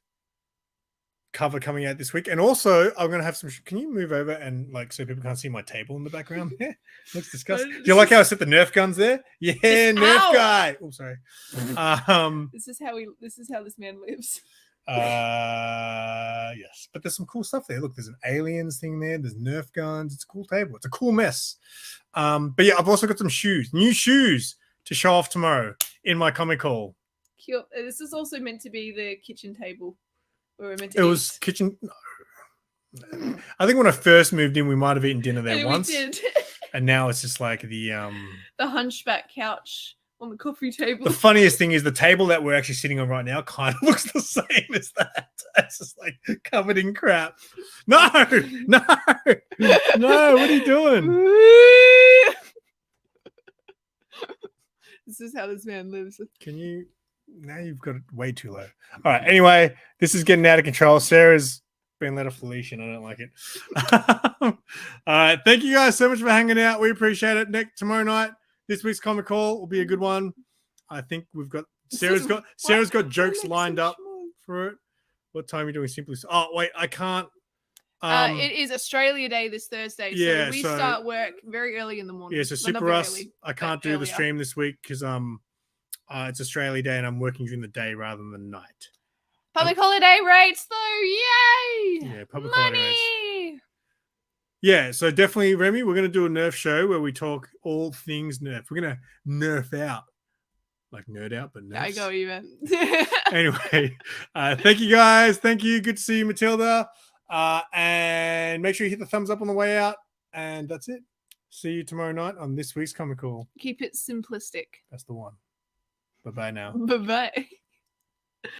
cover coming out this week. And also I'm going to have some, can you move over and like, so people can't see my table in the background? Yeah. Looks disgusting. Do you like how I set the Nerf guns there? Yeah. Nerf guy. Oh, sorry. This is how this man lives. Yes, but there's some cool stuff there. Look, there's an aliens thing there. There's Nerf guns. It's a cool table. It's a cool mess. But yeah, I've also got some new shoes to show off tomorrow in my comic haul. Cute. This is also meant to be the kitchen table. Where we're meant to It was kitchen. No. I think when I first moved in, we might have eaten dinner there once. We did. And now it's just like the hunchback couch on the coffee table. The funniest thing is the table that we're actually sitting on right now kind of looks the same as that. It's just like covered in crap. No, what are you doing? This is how this man lives. Can you? Now you've got it way too low. All right. Anyway, this is getting out of control. Sarah's been let off the leash and I don't like it. All right. Thank you guys so much for hanging out. We appreciate it. Tomorrow night, this week's comic haul will be a good one. I think we've got Sarah's got jokes lined up for it. What time are you doing? Simply. Oh wait, I can't. It is Australia Day this Thursday, so we start work very early in the morning. Yeah, so Super Us, I can't do the stream this week because it's Australia Day and I'm working during the day rather than the night. Public holiday rates though, yay! Yeah, public holiday rates. Yeah, so definitely, Remy, we're going to do a Nerf show where we talk all things Nerf. We're going to Nerf out. Like nerd out, but Nerfs. I go even. Anyway, thank you guys. Thank you. Good to see you, Matilda. And make sure you hit the thumbs up on the way out. And that's it. See you tomorrow night on this week's Comic Haul. Keep it simplistic. That's the one. Bye-bye now. Bye-bye.